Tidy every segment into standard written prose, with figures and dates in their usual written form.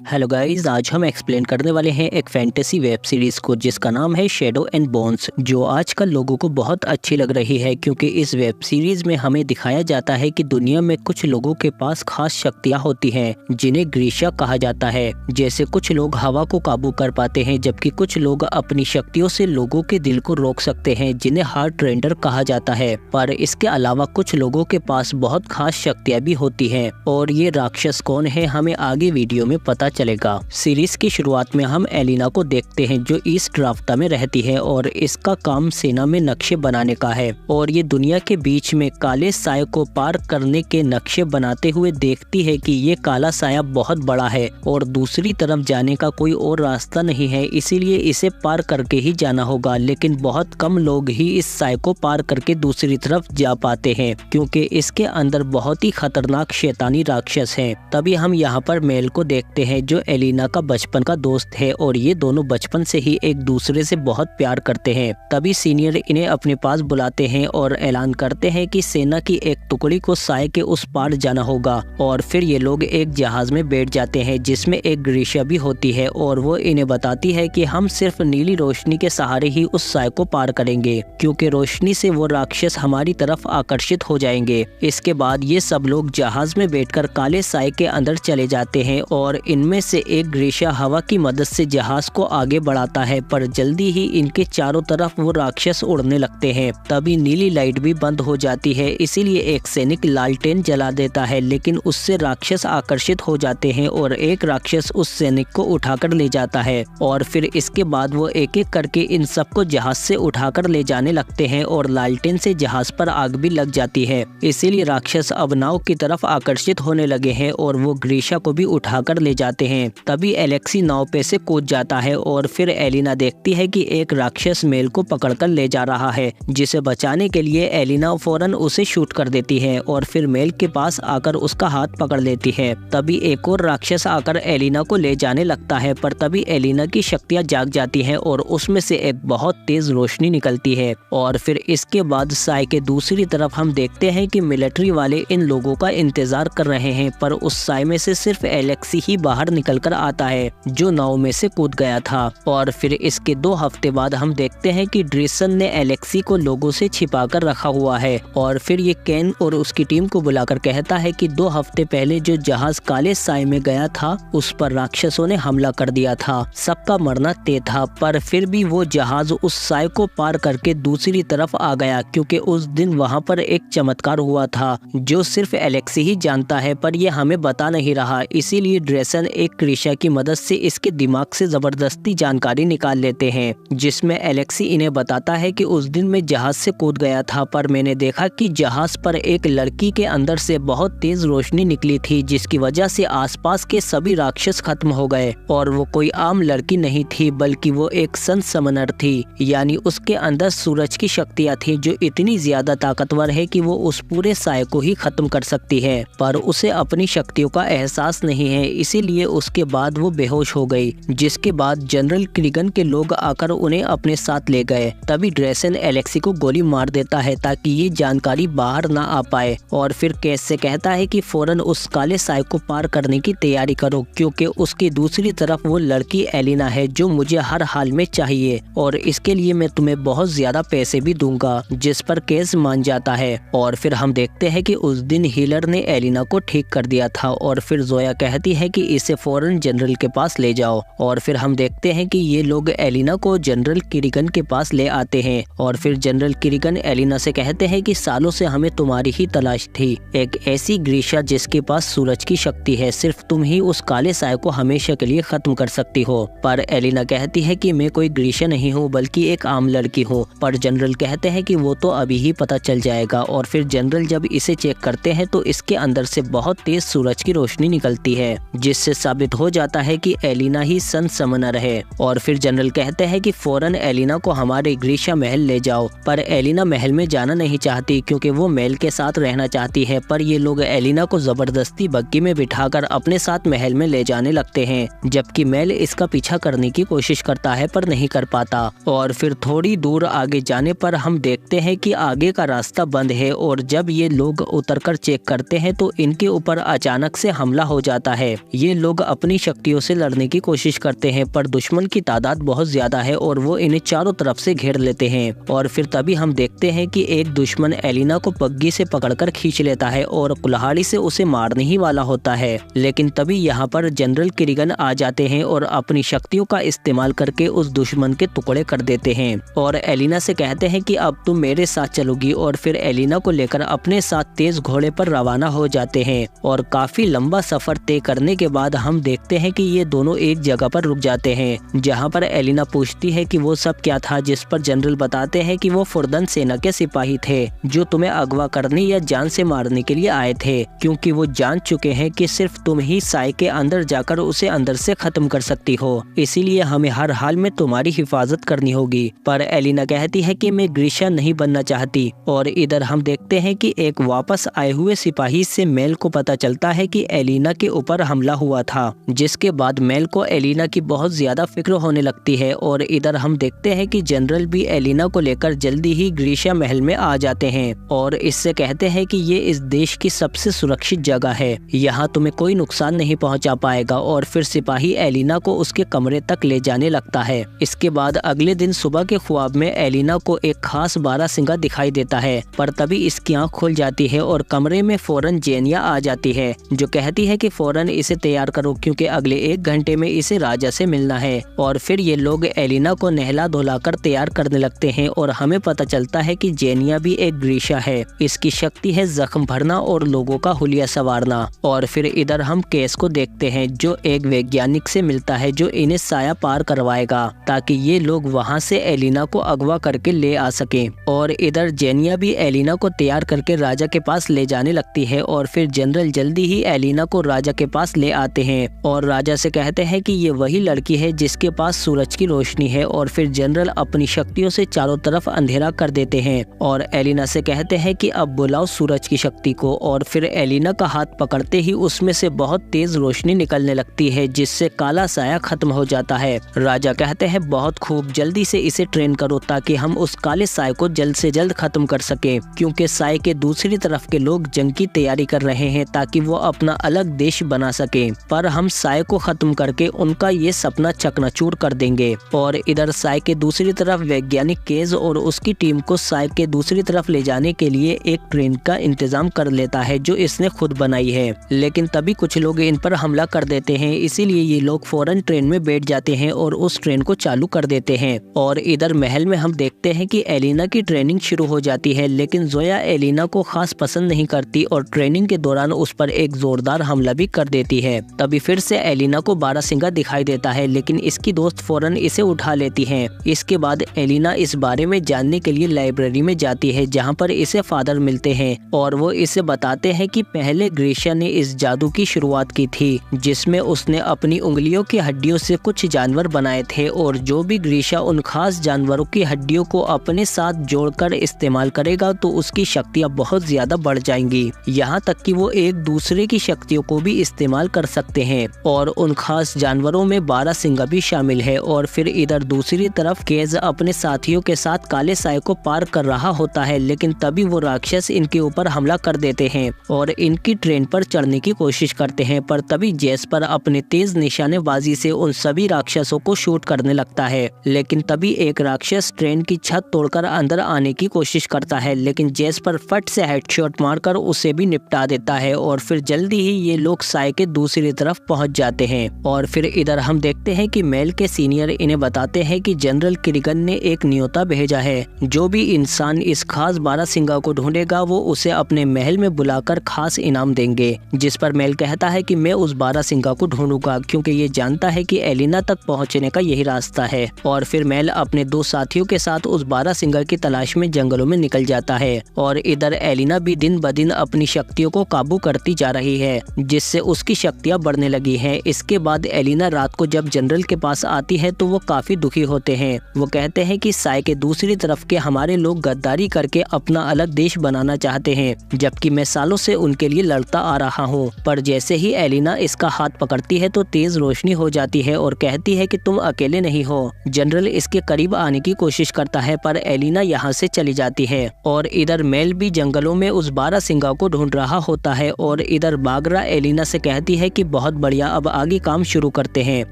Hello guys, आज हम explain करने वाले हैं एक फैंटेसी वेब सीरीज को जिसका नाम है शैडो एंड बोन्स, जो आजकल लोगों को बहुत अच्छी लग रही है क्योंकि इस वेब सीरीज में हमें दिखाया जाता है कि दुनिया में कुछ लोगों के पास खास शक्तियां होती हैं जिन्हें ग्रीशा कहा जाता है। जैसे कुछ लोग हवा को काबू कर पाते हैं, जबकि कुछ लोग अपनी शक्तियों से लोगों के दिल को रोक सकते हैं जिन्हें हार्ट रेंडर कहा जाता है। पर इसके अलावा कुछ लोगों के पास बहुत खास शक्तियाँ भी होती है और ये राक्षस कौन है हमें आगे वीडियो में पता चलेगा। सीरीज की शुरुआत में हम एलिना को देखते हैं जो ईस्ट राफ्टा में रहती है और इसका काम सेना में नक्शे बनाने का है और ये दुनिया के बीच में काले साये को पार करने के नक्शे बनाते हुए देखती है कि ये काला साया बहुत बड़ा है और दूसरी तरफ जाने का कोई और रास्ता नहीं है, इसीलिए इसे पार करके ही जाना होगा। लेकिन बहुत कम लोग ही इस साये को पार करके दूसरी तरफ जा पाते हैं क्योंकि इसके अंदर बहुत ही खतरनाक शैतानी राक्षस हैं। तभी हम यहाँ पर मेल को देखते हैं जो एलिना का बचपन का दोस्त है और ये दोनों बचपन से ही एक दूसरे से बहुत प्यार करते हैं। तभी सीनियर इन्हें अपने पास बुलाते हैं और ऐलान करते हैं कि सेना की एक टुकड़ी को साये के उस पार जाना होगा और फिर ये लोग एक जहाज में बैठ जाते हैं जिसमें एक ग्रीशा भी होती है और वो इन्हें बताती है कि हम सिर्फ नीली रोशनी के सहारे ही उस साये को पार करेंगे क्योंकि रोशनी से वो राक्षस हमारी तरफ आकर्षित हो जाएंगे। इसके बाद ये सब लोग जहाज में बैठकर काले साये के अंदर चले जाते हैं और इनमें से एक ग्रीशा हवा की मदद से जहाज को आगे बढ़ाता है, पर जल्दी ही इनके चारों तरफ वो राक्षस उड़ने लगते हैं। तभी नीली लाइट भी बंद हो जाती है, इसीलिए एक सैनिक लालटेन जला देता है, लेकिन उससे राक्षस आकर्षित हो जाते हैं और एक राक्षस उस सैनिक को उठाकर ले जाता है और फिर इसके बाद वो एक एक करके इन सबको जहाज से उठाकर ले जाने लगते हैं और लालटेन से जहाज पर आग भी लग जाती है। इसीलिए राक्षस अब नाव की तरफ आकर्षित होने लगे हैं और वो ग्रीशा को भी उठाकर ले जाते हैं। तभी एलेक्सी नाव पे से कूद जाता है और फिर एलिना देखती है कि एक राक्षस मेल को पकड़कर ले जा रहा है, जिसे बचाने के लिए एलिना फौरन उसे शूट कर देती है और फिर मेल के पास आकर उसका हाथ पकड़ लेती है। तभी एक और राक्षस आकर एलिना को ले जाने लगता है, पर तभी एलिना की शक्तियां जाग जाती हैं और उसमें से एक बहुत तेज रोशनी निकलती है और फिर इसके बाद साये के दूसरी तरफ हम देखते हैं कि मिलिट्री वाले इन लोगों का इंतजार कर रहे हैं, पर उस साये में से सिर्फ एलेक्सी ही बाहर निकलकर आता है जो नाव में से कूद गया था। और फिर इसके 2 हफ्ते बाद हम देखते हैं कि ड्रेसन ने एलेक्सी को लोगों से छिपा कर रखा हुआ है और फिर ये केन और उसकी टीम को बुलाकर कहता है कि 2 हफ्ते पहले जो जहाज काले साये में गया था उस पर राक्षसों ने हमला कर दिया था, सबका मरना तय था, पर फिर भी वो जहाज उस साये को पार करके दूसरी तरफ आ गया क्योंकि उस दिन वहाँ पर एक चमत्कार हुआ था जो सिर्फ एलेक्सी ही जानता है, पर ये हमें बता नहीं रहा। इसीलिए ड्रेसन एक ग्रीशा की मदद से इसके दिमाग से जबरदस्ती जानकारी निकाल लेते हैं, जिसमें एलेक्सी इन्हें बताता है कि उस दिन मैं जहाज से कूद गया था, पर मैंने देखा कि जहाज पर एक लड़की के अंदर से बहुत तेज रोशनी निकली थी जिसकी वजह से आसपास के सभी राक्षस खत्म हो गए और वो कोई आम लड़की नहीं थी बल्कि वो एक सन समनर थी, यानी उसके अंदर सूरज की शक्तियाँ थी जो इतनी ज्यादा ताकतवर है कि वो उस पूरे साये को ही खत्म कर सकती है, पर उसे अपनी शक्तियों का एहसास नहीं है, इसीलिए उसके बाद वो बेहोश हो गई, जिसके बाद जनरल क्रिगन के लोग आकर उन्हें अपने साथ ले गए। तभी ड्रेसन एलेक्सी को गोली मार देता है ताकि ये जानकारी बाहर ना आ पाए और फिर केस से कहता है कि फौरन उस काले साये को पार करने की तैयारी करो क्योंकि उसकी दूसरी तरफ वो लड़की एलिना है जो मुझे हर हाल में चाहिए और इसके लिए मैं तुम्हें बहुत ज्यादा पैसे भी दूंगा, जिस पर केस मान जाता है। और फिर हम देखते हैं कि उस दिन हीलर ने एलिना को ठीक कर दिया था और फिर जोया कहती है कि इसे फौरन जनरल के पास ले जाओ और फिर हम देखते हैं कि ये लोग एलिना को जनरल क्रिगन के पास ले आते हैं और फिर जनरल क्रिगन एलिना से कहते हैं कि सालों से हमें तुम्हारी ही तलाश थी, एक ऐसी ग्रीशा जिसके पास सूरज की शक्ति है, सिर्फ तुम ही उस काले साये को हमेशा के लिए खत्म कर सकती हो। पर एलिना कहती है कि मैं कोई ग्रीशा नहीं हूँ बल्कि एक आम लड़की हूँ, पर जनरल कहते हैं कि वो तो अभी ही पता चल जाएगा और फिर जनरल जब इसे चेक करते हैं तो इसके अंदर से बहुत तेज सूरज की रोशनी निकलती है जिससे साबित हो जाता है कि एलिना ही सन समनर है। और फिर जनरल कहते हैं कि फौरन एलिना को हमारे ग्रीशा महल ले जाओ, पर एलिना महल में जाना नहीं चाहती क्योंकि वो मेल के साथ रहना चाहती है, पर ये लोग एलिना को जबरदस्ती बग्गी में बिठाकर अपने साथ महल में ले जाने लगते हैं, जबकि मेल इसका पीछा करने की कोशिश करता है पर नहीं कर पाता। और फिर थोड़ी दूर आगे जाने पर हम देखते हैं कि आगे का रास्ता बंद है और जब ये लोग उतरकर चेक करते हैं तो इनके ऊपर अचानक से हमला हो जाता है। ये लोग लोग अपनी शक्तियों से लड़ने की कोशिश करते हैं, पर दुश्मन की तादाद बहुत ज्यादा है और वो इन्हें चारों तरफ से घेर लेते हैं। और फिर तभी हम देखते हैं कि एक दुश्मन एलिना को पग्गी से पकड़कर खींच लेता है और कुल्हाड़ी से उसे मारने ही वाला होता है। लेकिन तभी यहाँ पर जनरल किरिगन आ जाते हैं और अपनी शक्तियों का इस्तेमाल करके उस दुश्मन के टुकड़े कर देते हैं और एलिना से कहते हैं कि अब तुम मेरे साथ चलोगी, और फिर एलिना को लेकर अपने साथ तेज घोड़े पर रवाना हो जाते हैं। और काफी लंबा सफर तय करने के बाद हम देखते हैं कि ये दोनों एक जगह पर रुक जाते हैं, जहाँ पर एलिना पूछती है कि वो सब क्या था, जिस पर जनरल बताते हैं कि वो फुर्दन सेना के सिपाही थे जो तुम्हें अगवा करने या जान से मारने के लिए आए थे, क्योंकि वो जान चुके हैं कि सिर्फ तुम ही साय के अंदर जाकर उसे अंदर से खत्म कर सकती हो, इसीलिए हमें हर हाल में तुम्हारी हिफाजत करनी होगी। पर एलिना कहती है कि मैं ग्रीशा नहीं बनना चाहती। और इधर हम देखते हैं कि एक वापस आए हुए सिपाही से मेल को पता चलता है कि एलिना के ऊपर हमला हुआ था, जिसके बाद मेल को एलिना की बहुत ज्यादा फिक्र होने लगती है। और इधर हम देखते हैं कि जनरल भी एलिना को लेकर जल्दी ही ग्रीशा महल में आ जाते हैं और इससे कहते हैं कि ये इस देश की सबसे सुरक्षित जगह है, यहाँ तुम्हें कोई नुकसान नहीं पहुँचा पाएगा। और फिर सिपाही एलिना को उसके कमरे तक ले जाने लगता है। इसके बाद अगले दिन सुबह के ख्वाब में एलिना को एक खास बारहसिंगा दिखाई देता है, पर तभी इसकी आँख खुल जाती है और कमरे में फौरन जेनिया आ जाती है, जो कहती है कि फौरन इसे तैयार करो क्योंकि अगले 1 घंटे में इसे राजा से मिलना है। और फिर ये लोग एलिना को नहला धुलाकर तैयार करने लगते हैं और हमें पता चलता है कि जेनिया भी एक ग्रीशा है। इसकी शक्ति है जख्म भरना और लोगों का हुलिया संवारना। और फिर इधर हम केस को देखते हैं जो एक वैज्ञानिक से मिलता है जो इन्हें साया पार करवाएगा ताकि ये लोग वहाँ से एलिना को अगवा करके ले आ सके। और इधर जेनिया भी एलिना को तैयार करके राजा के पास ले जाने लगती है और फिर जनरल जल्दी ही एलिना को राजा के पास ले आते हैं और राजा से कहते हैं कि ये वही लड़की है जिसके पास सूरज की रोशनी है। और फिर जनरल अपनी शक्तियों से चारों तरफ अंधेरा कर देते हैं और एलिना से कहते हैं कि अब बुलाओ सूरज की शक्ति को। और फिर एलिना का हाथ पकड़ते ही उसमें से बहुत तेज रोशनी निकलने लगती है जिससे काला साया खत्म हो जाता है। राजा कहते हैं बहुत खूब, जल्दी से इसे ट्रेन करो ताकि हम उस काले साय को जल्द से जल्द खत्म कर सके, क्योंकि साय के दूसरी तरफ के लोग जंग की तैयारी कर रहे हैं ताकि वो अपना अलग देश बना सके। पर हम साय को खत्म करके उनका ये सपना चकनाचूर कर देंगे। और इधर साय के दूसरी तरफ वैज्ञानिक केज और उसकी टीम को साय के दूसरी तरफ ले जाने के लिए एक ट्रेन का इंतजाम कर लेता है जो इसने खुद बनाई है। लेकिन तभी कुछ लोग इन पर हमला कर देते हैं, इसीलिए ये लोग फौरन ट्रेन में बैठ जाते हैं और उस ट्रेन को चालू कर देते हैं। और इधर महल में हम देखते हैं कि एलिना की ट्रेनिंग शुरू हो जाती है, लेकिन जोया एलिना को खास पसंद नहीं करती और ट्रेनिंग के दौरान उस पर एक जोरदार हमला भी कर देती है। तभी फिर से एलिना को बारहसिंगा दिखाई देता है, लेकिन इसकी दोस्त फौरन इसे उठा लेती है। इसके बाद एलिना इस बारे में जानने के लिए लाइब्रेरी में जाती है जहाँ पर इसे फादर मिलते हैं और वो इसे बताते हैं कि पहले ग्रीशा ने इस जादू की शुरुआत की थी जिसमें उसने अपनी उंगलियों की हड्डियों से कुछ जानवर बनाए थे और जो भी ग्रीशा उन खास जानवरों की हड्डियों को अपने साथ जोड़कर इस्तेमाल करेगा तो उसकी शक्तियाँ बहुत ज्यादा बढ़ जाएंगी, यहाँ तक कि वो एक दूसरे की शक्तियों को भी इस्तेमाल कर सकते हैं। और उन खास जानवरों में बारहसिंगा भी शामिल है। और फिर इधर दूसरी तरफ केज अपने साथियों के साथ काले साय को पार कर रहा होता है, लेकिन तभी वो राक्षस इनके ऊपर हमला कर देते हैं और इनकी ट्रेन पर चढ़ने की कोशिश करते हैं। पर तभी जेस्पर अपने तेज निशानेबाजी से उन सभी राक्षसों को शूट करने लगता है, लेकिन तभी एक राक्षस ट्रेन की छत तोड़कर अंदर आने की कोशिश करता है, लेकिन जेस्पर फट से हेडशॉट मारकर उसे भी निपटा देता है। और फिर जल्दी ही ये लोग साय के दूसरी तरफ पहुंच जाते हैं। और फिर इधर हम देखते हैं कि मेल के सीनियर इन्हें बताते हैं कि जनरल किरिगन ने एक न्योता भेजा है, जो भी इंसान इस खास बारहसिंगा को ढूंढेगा वो उसे अपने महल में बुलाकर खास इनाम देंगे। जिस पर मेल कहता है कि मैं उस बारहसिंगा को ढूंढूंगा क्योंकि ये जानता है कि एलिना तक पहुंचने का यही रास्ता है। और फिर मेल अपने 2 साथियों के साथ उस बारहसिंगा की तलाश में जंगलों में निकल जाता है। और इधर एलिना भी दिन ब दिन अपनी शक्तियों को काबू करती जा रही है, जिससे उसकी शक्तियाँ बढ़ने लगी हैं। इसके बाद एलिना रात को जब जनरल के पास आती है तो वो काफी दुखी होते हैं। वो कहते हैं कि साय के दूसरी तरफ के हमारे लोग गद्दारी करके अपना अलग देश बनाना चाहते हैं, जबकि मैं सालों से उनके लिए लड़ता आ रहा हूँ। पर जैसे ही एलिना इसका हाथ पकड़ती है तो तेज रोशनी हो जाती है और कहती है कि तुम अकेले नहीं हो। जनरल इसके करीब आने की कोशिश करता है पर एलिना यहाँ से चली जाती है। और इधर मेल भी जंगलों में उस बारहसिंगा को ढूंढ रहा होता है और इधर बागरा एलिना से कहती है कि बहुत बढ़िया, अब आगे काम शुरू करते हैं।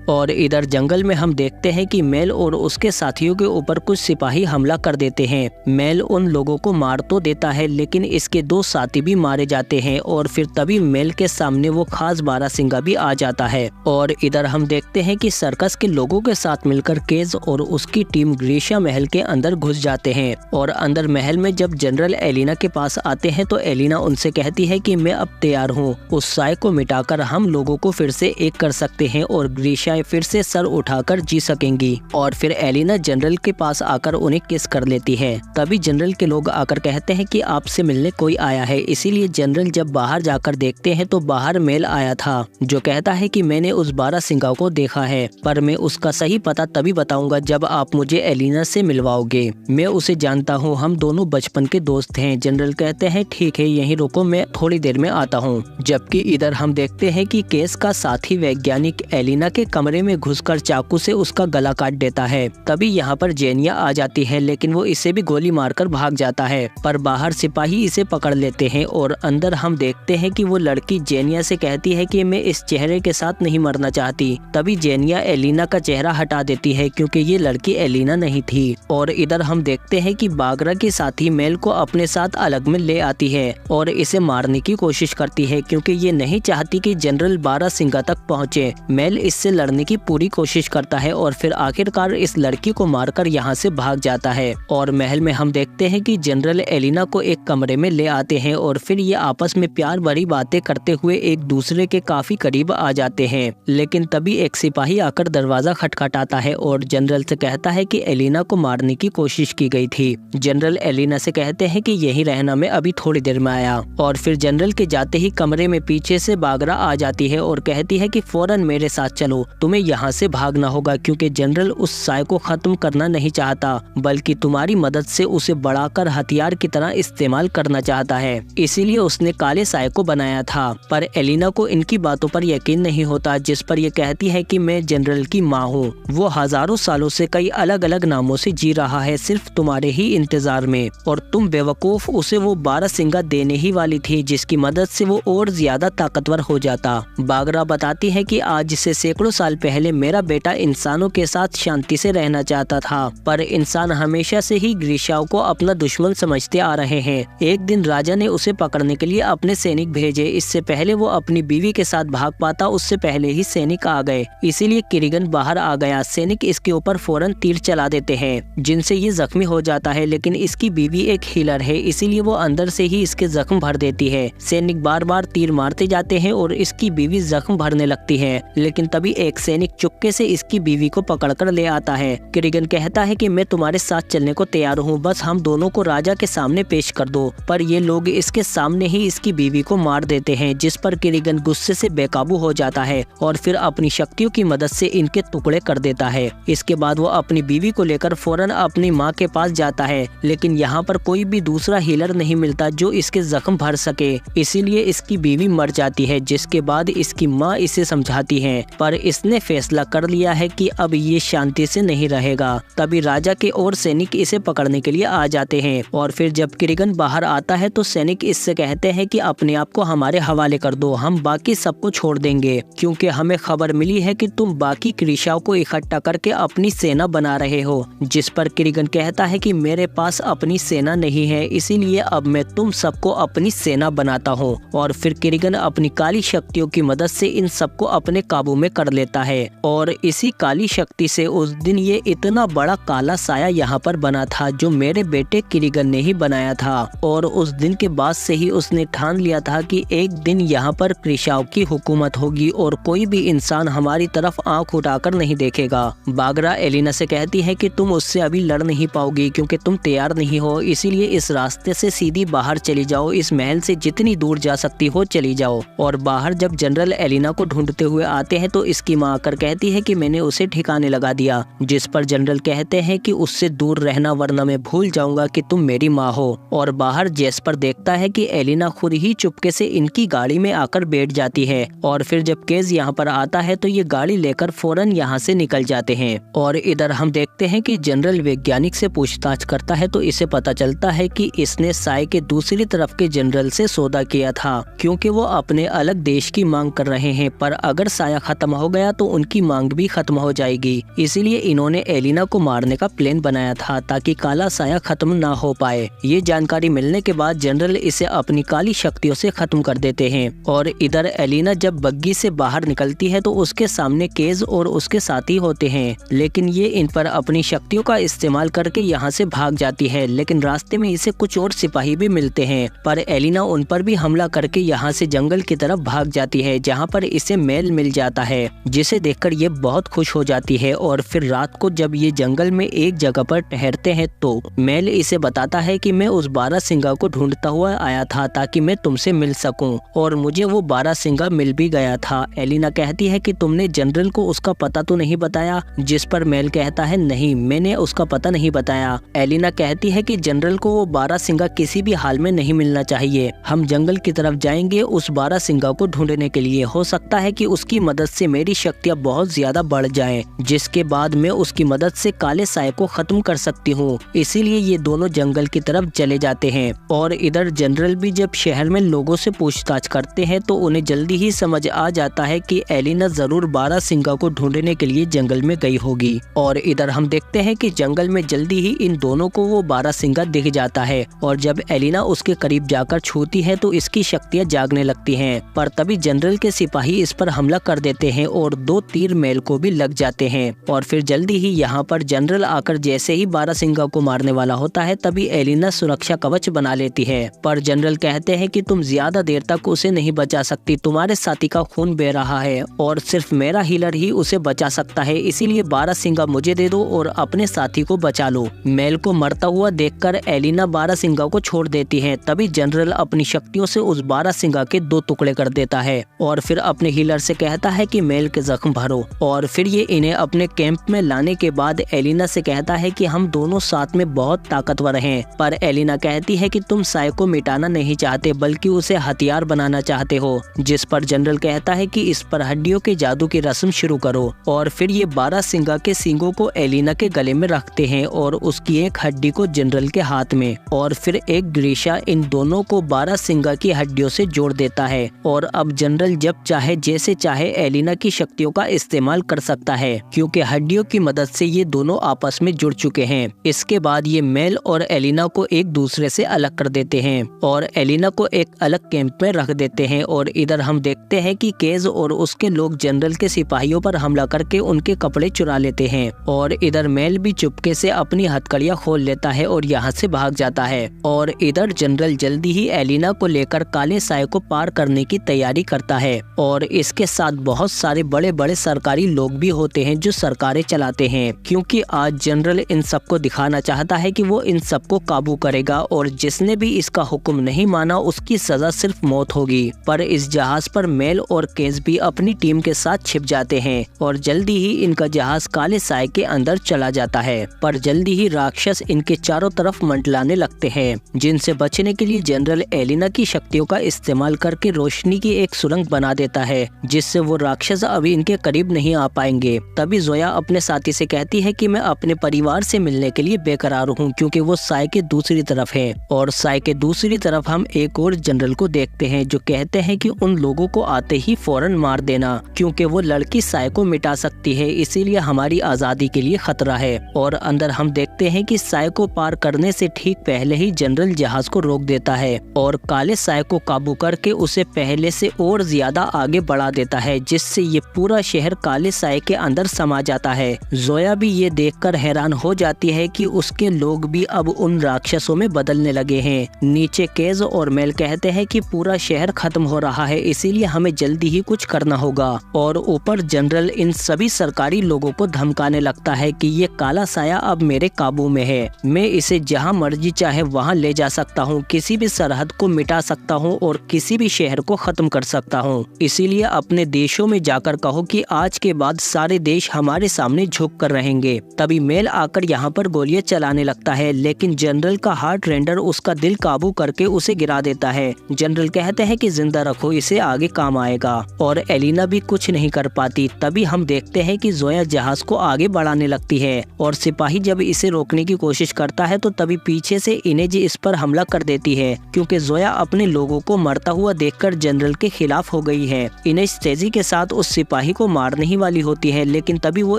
और इधर जंगल में हम देखते हैं कि मेल और उसके साथियों के ऊपर कुछ सिपाही हमला कर देते हैं। मेल उन लोगों को मार तो देता है लेकिन इसके 2 साथी भी मारे जाते हैं और फिर तभी मेल के सामने वो खास बारहसिंगा भी आ जाता है। और इधर हम देखते हैं कि सर्कस के लोगों के साथ मिलकर केज और उसकी टीम ग्रीशिया महल के अंदर घुस जाते हैं। और अंदर महल में जब जनरल एलिना के पास आते हैं तो एलिना उनसे कहती है कि मैं अब तैयार हूँ, उस साय को मिटाकर हम लोगों को फिर से एक कर सकते हैं और ग्रीशिया फिर से सर उठाकर जी सकेंगी। और फिर एलिना जनरल के पास आकर उन्हें किस कर लेती है। तभी जनरल के लोग आकर कहते हैं कि आपसे मिलने कोई आया है। इसीलिए जनरल जब बाहर जाकर देखते हैं तो बाहर मेल आया था जो कहता है कि मैंने उस बारहसिंगा को देखा है, पर मैं उसका सही पता तभी बताऊंगा जब आप मुझे एलिना से मिलवाओगे। मैं उसे जानता हूँ, हम दोनों बचपन के दोस्त हैं। जनरल कहते हैं ठीक है, यहीं रुको, मैं थोड़ी देर में आता हूँ। जबकि इधर हम देखते हैं कि केस का साथी वैज्ञानिक एलिना के कमरे में घुसकर चाकू से उसका गला काट देता है। तभी यहाँ पर जेनिया आ जाती है लेकिन वो इसे भी गोली मारकर भाग जाता है, पर बाहर सिपाही इसे पकड़ लेते हैं। और अंदर हम देखते हैं कि वो लड़की जेनिया से कहती है कि मैं इस चेहरे के साथ नहीं मरना चाहती। तभी जेनिया एलिना का चेहरा हटा देती है क्योंकि ये लड़की एलिना नहीं थी। और इधर हम देखते हैं कि बागरा के साथी मेल को अपने साथ अलग में ले आती है और इसे मारने की कोशिश करती है क्योंकि ये नहीं चाहती कि जनरल बारहसिंगा तक पहुंचे। मेल इससे लड़ने की पूरी कोशिश करता है और फिर आखिरकार इस लड़की को मारकर यहाँ से भाग जाता है। और महल में हम देखते हैं कि जनरल एलिना को एक कमरे में ले आते हैं और फिर ये आपस में प्यार भरी बातें करते हुए एक दूसरे के काफी करीब आ जाते हैं। लेकिन तभी एक सिपाही आकर दरवाजा खटखटाता है और जनरल से कहता है कि एलिना को मारने की कोशिश की गई थी। जनरल एलिना से कहते हैं कि यहीं रहना, मैं अभी थोड़ी देर में आया। और फिर जनरल के जाते ही कमरे में पीछे से बागरा आ जाती है और कहती है कि फौरन मेरे साथ चलो, तुम्हें यहाँ से भागना होगा क्योंकि जनरल उस साय को खत्म करना नहीं चाहता बल्कि तुम्हारी मदद से उसे बढ़ाकर हथियार की तरह इस्तेमाल करना चाहता है। इसीलिए उसने काले साय को बनाया था। पर एलिना को इनकी बातों पर यकीन नहीं होता, जिस पर यह कहती है कि मैं जनरल की माँ हूँ। वो हजारों सालों से कई अलग अलग नामों से जी रहा है सिर्फ तुम्हारे ही इंतजार में, और तुम बेवकूफ उसे वो बारहसिंगा देने ही वाली थी जिसकी मदद से वो और ज्यादा ताकतवर हो जाता। बागरा बताती है कि आज से सैकड़ों साल पहले मेरा बेटा इंसानों के साथ शांति से रहना चाहता था, पर इंसान हमेशा से ही ग्रीशियाओं को अपना दुश्मन समझते आ रहे हैं। एक दिन राजा ने उसे पकड़ने के लिए अपने सैनिक भेजे। इससे पहले वो अपनी बीवी के साथ भाग पाता उससे पहले ही सैनिक आ गए, इसीलिए किरिगन बाहर आ गया। सैनिक इसके ऊपर फौरन तीर चला देते हैं जिनसे ये जख्मी हो जाता है, लेकिन इसकी बीवी एक हीलर है इसीलिए वो अंदर से ही इसके जख्म भर देती है। सैनिक बार बार तीर मारते जाते हैं और इसकी बीवी जख्म भरने लगती है, लेकिन तभी एक सैनिक चुपके से इसकी बीवी को पकड़कर ले आता है। किरिगन कहता है कि मैं तुम्हारे साथ चलने को तैयार हूँ, बस हम दोनों को राजा के सामने पेश कर दो। पर ये लोग इसके सामने ही इसकी बीवी को मार देते हैं, जिस पर किरिगन गुस्से से बेकाबू हो जाता है और फिर अपनी शक्तियों की मदद से इनके टुकड़े कर देता है। इसके बाद वो अपनी बीवी को लेकर फौरन अपनी माँ के पास जाता है, लेकिन यहाँ पर कोई भी दूसरा हीलर नहीं मिलता जो इसके जख्म भर सके, इसीलिए इसकी बीवी मर जाती है। जिसके बाद इसकी माँ इसे समझाती है, पर इसने फैसला कर लिया है कि अब ये शांति से नहीं रहेगा। तभी राजा के और सैनिक इसे पकड़ने के लिए आ जाते हैं और फिर जब किरिगन बाहर आता है तो सैनिक इससे कहते हैं कि अपने आप को हमारे हवाले कर दो, हम बाकी सबको छोड़ देंगे क्योंकि हमें खबर मिली है कि तुम बाकी ग्रीशियाओं को इकट्ठा करके अपनी सेना बना रहे हो। जिस पर किरिगन कहता है कि मेरे पास अपनी सेना नहीं है, इसीलिए अब मैं तुम सबको अपनी सेना बनाता हूँ। और फिर किरिगन अपनी काली शक्तियों की मदद से इन सबको अपने काबू में कर लेता है और इसी काली शक्ति से उस दिन ये इतना बड़ा काला साया यहाँ पर बना था जो मेरे बेटे किरिगन ने ही बनाया था। और उस दिन के बाद से ही उसने ठान लिया था कि एक दिन यहाँ पर ग्रीशियाओं की हुकूमत होगी और कोई भी इंसान हमारी तरफ आंख उठाकर नहीं देखेगा। बागरा एलिना से कहती है कि तुम उससे अभी लड़ नहीं पाओगी क्योंकि तुम तैयार नहीं हो, इसीलिए इस रास्ते से सीधी बाहर चली जाओ, इस महल से जितनी दूर जा सकती हो चली जाओ। और बाहर जब जनरल एलिना को ढूंढते हुए आते हैं तो इसकी माँ आकर कहती है कि मैंने उसे ठिकाने लगा दिया, जिस पर जनरल कहते हैं कि उससे दूर रहना वरना मैं भूल जाऊंगा कि तुम मेरी माँ हो। और बाहर जेस्पर देखता है कि एलिना खुद ही चुपके से इनकी गाड़ी में आकर बैठ जाती है और फिर जब केज यहाँ पर आता है तो ये गाड़ी लेकर फौरन यहाँ से निकल जाते हैं। और इधर हम देखते हैं कि जनरल वैज्ञानिक से पूछताछ करता है तो इसे पता चलता है कि इसने साय के दूसरी तरफ के जनरल से सौदा किया था क्योंकि वो अपने अलग देश की मांग मांग कर रहे हैं, पर अगर साया खत्म हो गया तो उनकी मांग भी खत्म हो जाएगी। इसीलिए इन्होंने एलिना को मारने का प्लान बनाया था ताकि काला साया खत्म ना हो पाए। ये जानकारी मिलने के बाद जनरल इसे अपनी काली शक्तियों से खत्म कर देते हैं। और इधर एलिना जब बग्गी से बाहर निकलती है तो उसके सामने केज और उसके साथी होते हैं, लेकिन ये इन पर अपनी शक्तियों का इस्तेमाल करके यहाँ से भाग जाती है। लेकिन रास्ते में इसे कुछ और सिपाही भी मिलते हैं, पर एलिना उन पर भी हमला करके यहाँ से जंगल की तरफ भाग जाती है, जहाँ पर इसे मेल मिल जाता है, जिसे देखकर ये बहुत खुश हो जाती है। और फिर रात को जब ये जंगल में एक जगह पर ठहरते हैं तो मेल इसे बताता है कि मैं उस बारहसिंगा को ढूंढता हुआ आया था ताकि मैं तुमसे मिल सकूं, और मुझे वो बारहसिंगा मिल भी गया था। एलिना कहती है कि तुमने जनरल को उसका पता तो नहीं बताया, जिस पर मेल कहता है नहीं, मैंने उसका पता नहीं बताया। एलिना कहती है कि जनरल को वो बारहसिंगा किसी भी हाल में नहीं मिलना चाहिए। हम जंगल की तरफ जाएंगे उस बारहसिंगा को ढूंढने के लिए। हो सकता है कि उसकी मदद से मेरी शक्तियाँ बहुत ज्यादा बढ़ जाएं, जिसके बाद मैं उसकी मदद से काले साए को खत्म कर सकती हूँ। इसीलिए ये दोनों जंगल की तरफ चले जाते हैं। और इधर जनरल भी जब शहर में लोगों से पूछताछ करते हैं तो उन्हें जल्दी ही समझ आ जाता है कि एलिना जरूर बारहसिंगा को ढूंढने के लिए जंगल में गई होगी। और इधर हम देखते हैं कि जंगल में जल्दी ही इन दोनों को वो बारहसिंगा दिख जाता है, और जब एलिना उसके करीब जाकर छूती है तो इसकी शक्तियाँ जागने लगती हैं। पर तभी जनरल के सिपाही इस पर हमला कर देते हैं और 2 तीर मेल को भी लग जाते हैं। और फिर जल्दी ही यहाँ पर जनरल आकर जैसे ही बारहसिंगा को मारने वाला होता है तभी एलिना सुरक्षा कवच बना लेती है। पर जनरल कहते हैं कि तुम ज्यादा देर तक उसे नहीं बचा सकती, तुम्हारे साथी का खून बह रहा है और सिर्फ मेरा हीलर ही उसे बचा सकता है, इसीलिए बारहसिंगा मुझे दे दो और अपने साथी को बचा लो। मेल को मरता हुआ देखकर एलिना बारहसिंगा को छोड़ देती है। तभी जनरल अपनी शक्तियों से उस बारहसिंगा के 2 टुकड़े कर देता है और फिर अपने हीलर से कहता है कि मेल के जख्म भरो। और फिर ये इन्हें अपने कैंप में लाने के बाद एलिना से कहता है कि हम दोनों साथ में बहुत ताकतवर हैं। पर एलिना कहती है कि तुम साए को मिटाना नहीं चाहते बल्कि उसे हथियार बनाना चाहते हो, जिस पर जनरल कहता है कि इस पर हड्डियों के जादू की रस्म शुरू करो। और फिर ये बारहसिंगा के सींगों को एलिना के गले में रखते हैं और उसकी एक हड्डी को जनरल के हाथ में, और फिर एक ग्रीशा इन दोनों को बारहसिंगा की हड्डियों से जोड़ देता है। और अब जनरल जब चाहे जैसे चाहे एलिना की शक्तियों का इस्तेमाल कर सकता है, क्योंकि हड्डियों की मदद से ये दोनों आपस में जुड़ चुके हैं। इसके बाद ये मेल और एलिना को एक दूसरे से अलग कर देते हैं और एलिना को एक अलग कैंप में रख देते हैं। और इधर हम देखते हैं कि केज और उसके लोग जनरल के सिपाहियों पर हमला करके उनके कपड़े चुरा लेते हैं। और इधर मेल भी चुपके से अपनी हथकड़ियां खोल लेता है और यहाँ से भाग जाता है। और इधर जनरल जल्दी ही एलिना को लेकर काले साए को पार करने की तैयारी करता है। और इसके साथ बहुत सारे बड़े बड़े सरकारी लोग भी होते हैं जो सरकारें चलाते हैं, क्योंकि आज जनरल इन सबको दिखाना चाहता है कि वो इन सबको काबू करेगा और जिसने भी इसका हुक्म नहीं माना उसकी सजा सिर्फ मौत होगी। पर इस जहाज पर मेल और केज भी अपनी टीम के साथ छिप जाते हैं और जल्दी ही इनका जहाज काले साए के अंदर चला जाता है। पर जल्दी ही राक्षस इनके चारों तरफ मंडलाने लगते हैं, जिनसे बचने के लिए जनरल एलिना की शक्तियों का इस्तेमाल करके रोशनी की एक सुरंग बना देता है, जिससे वो राक्षस अभी इनके करीब नहीं आ पाएंगे। तभी जोया अपने साथी से कहती है कि मैं अपने परिवार से मिलने के लिए बेकरार हूँ, क्योंकि वो साए के दूसरी तरफ है। और साए के दूसरी तरफ हम एक और जनरल को देखते हैं जो कहते हैं कि उन लोगों को आते ही फौरन मार देना, क्योंकि वो लड़की साए को मिटा सकती है, इसीलिए हमारी आजादी के लिए खतरा है। और अंदर हम देखते हैं कि साए को पार करने से ठीक पहले ही जनरल जहाज को रोक देता है और काले साए को काबू करके उसे पहले से और ज्यादा आगे बढ़ा देता है, जिससे ये पूरा शहर काले साए के अंदर समा जाता है। जोया भी ये देखकर हैरान हो जाती है कि उसके लोग भी अब उन राक्षसों में बदलने लगे हैं। नीचे केज और मेल कहते हैं कि पूरा शहर खत्म हो रहा है, इसीलिए हमें जल्दी ही कुछ करना होगा। और ऊपर जनरल इन सभी सरकारी लोगों को धमकाने लगता है कि ये काला साया अब मेरे काबू में है, मैं इसे जहां मर्जी चाहे वहां ले जा सकता हूं, किसी भी सरहद को मिटा सकता हूं और किसी भी शहर को खत्म कर सकता हूं। इसीलिए अपने देशों में जाकर कहो कि आज के बाद सारे देश हमारे सामने झुक कर रहेंगे। तभी मेल आकर यहाँ पर गोलियां चलाने लगता है, लेकिन जनरल का हार्ट रेंडर उसका दिल काबू करके उसे गिरा देता है। जनरल कहते हैं कि जिंदा रखो, इसे आगे काम आएगा। और एलिना भी कुछ नहीं कर पाती। तभी हम देखते हैं कि जोया जहाज को आगे बढ़ाने लगती है और सिपाही जब इसे रोकने की कोशिश करता है तो तभी पीछे से इनेज इस पर हमला कर देती है, क्योंकि जोया अपने लोगों को मरता हुआ देखकर जनरल के खिलाफ हो गई है। इनेज तेजी के साथ उस सिपाही को मारने ही वाली होती है, लेकिन तभी वो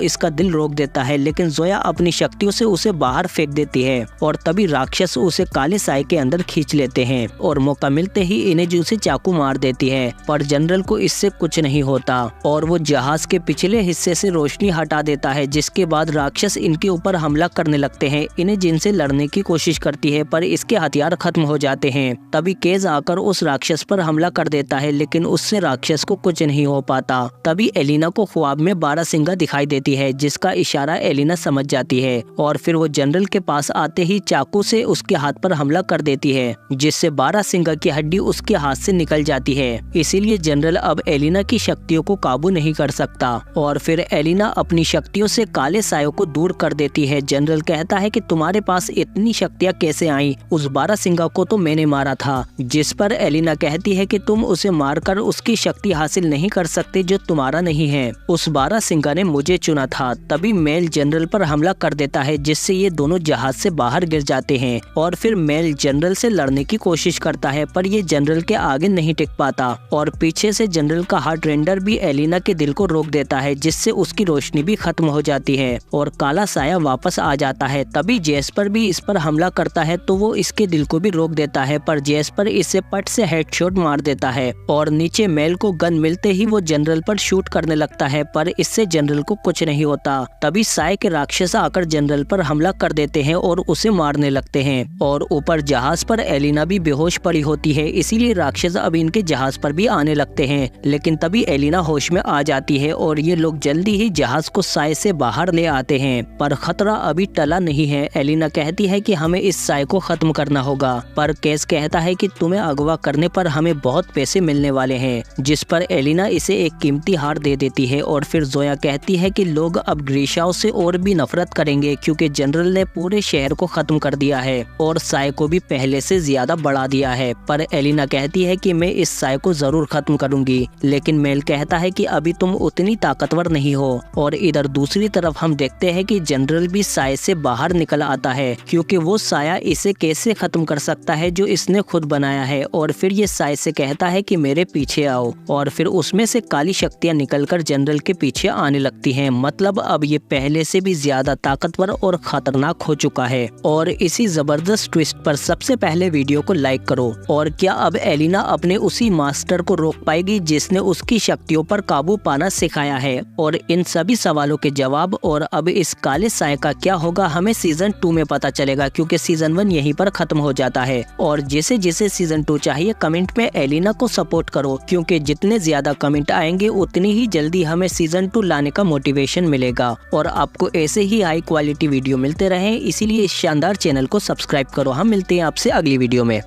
इसका दिल रोक देता है, लेकिन जोया अपनी शक्तियों से उसे बाहर फेंक देती है और तभी राक्षस उसे काले साए के अंदर खींच लेते हैं और मौका मिलते ही इनेज उसे चाकू मार देती है। पर जनरल को इससे कुछ नहीं होता और वो जहाज के पिछले हिस्से से रोशनी हटा देता है, जिसके बाद राक्षस इनके ऊपर हमला करने लगते हैं। इन्हें जिनसे लड़ने की कोशिश करती है पर इसके हथियार खत्म हो जाते हैं। तभी केज आकर उस राक्षस पर हमला कर देता है, लेकिन उससे राक्षस को कुछ नहीं हो पाता। तभी एलिना को ख्वाब में बारहसिंगा दिखाई देती है, जिसका इशारा एलिना समझ जाती है और फिर वो जनरल के पास आते ही चाकू से उसके हाथ पर हमला कर देती है, जिससे बारहसिंगा की हड्डी उसके हाथ से निकल जाती है। इसीलिए जनरल अब एलिना की शक्तियों को काबू नहीं कर सकता और फिर एलिना अपनी शक्तियों से काले सायों को दूर कर देती है। जनरल कहता है कि तुम्हारे पास इतनी शक्तियाँ कैसे आई? उस बारहसिंगा को तो मैंने मारा था। जिस पर एलिना कहती है कि तुम उसे मारकर उसकी शक्ति हासिल नहीं कर सकते जो तुम्हारा नहीं है। उस बारहसिंगा ने मुझे चुना था। तभी मेल जनरल पर हमला कर देता है, जिससे ये दोनों जहाज से बाहर गिर जाते हैं और फिर मेल जनरल से लड़ने की कोशिश करता है, पर ये जनरल के आगे नहीं टिक पाता और पीछे से जनरल का हार्ट रेंडर भी एलिना के दिल को रोक देता है, जिससे उसकी रोशनी भी खत्म हो जाती है और काला साया वापस आ जाता है। तभी जेस्पर भी इस पर हमला करता है तो वो इसके दिल को भी रोक देता है, पर जेस्पर इसे पट से हेडशॉट मार देता है और नीचे मेल को गन मिलते ही वो जनरल पर शूट करने लगता है, पर इससे जनरल को कुछ नहीं होता। तभी साय के राक्षस आकर जनरल पर हमला कर देते हैं और उसे मारने लगते हैं और ऊपर जहाज पर एलिना भी बेहोश पड़ी होती है, इसीलिए राक्षस अब इनके जहाज पर भी आने लगते हैं। लेकिन तभी एलिना होश में आ जाती है और ये लोग जल्दी ही जहाज को साय से बाहर ले आते हैं, पर खतरा अभी टला नहीं है। एलिना कहती है कि हमें इस साय को खत्म करना होगा, पर केस कहता है कि तुम्हें अगवा करने पर हमें बहुत पैसे मिलने वाले हैं, जिस पर एलिना इसे एक कीमती हार दे देती है। और फिर जोया कहती है कि लोग अब ग्रीशाओं से और भी नफरत करेंगे, क्योंकि जनरल ने पूरे शहर को खत्म कर दिया है और साय को भी पहले से ज्यादा बढ़ा दिया है। पर एलिना कहती है कि मैं इस साय को जरूर खत्म करूंगी, लेकिन मेल कहता है कि अभी तुम उतनी ताकतवर नहीं हो। और इधर दूसरी तरफ हम देखते हैं कि जनरल भी साय से बाहर निकल आता है, क्योंकि वो साया इसे कैसे खत्म कर सकता है जो इसने खुद बनाया है। और फिर ये साय से कहता है कि मेरे पीछे आओ और फिर उसमें से काली शक्तियाँ निकलकर जनरल के पीछे आने लगती हैं। मतलब अब ये पहले से भी ज्यादा ताकतवर और खतरनाक हो चुका है। और इसी जबरदस्त ट्विस्ट पर सबसे पहले वीडियो को लाइक करो। और क्या अब एलिना अपने उसी मास्टर को रोक पाएगी जिसने उसकी शक्तियों पर काबू पाना सिखाया है? और इन सभी सवालों के जवाब और अब इस काले साय का क्या होगा हमें सीजन 2 में पता चलेगा, क्योंकि सीजन 1 यहीं पर खत्म हो जाता है। और जिसे जिसे सीजन 2 चाहिए कमेंट में एलिना को सपोर्ट करो, क्योंकि जितने ज्यादा कमेंट आएंगे उतनी ही जल्दी हमें सीजन 2 लाने का मोटिवेशन मिलेगा। और आपको ऐसे ही हाई क्वालिटी वीडियो मिलते रहे, इसीलिए इस शानदार चैनल को सब्सक्राइब करो। हम मिलते हैं आपसे अगली वीडियो में।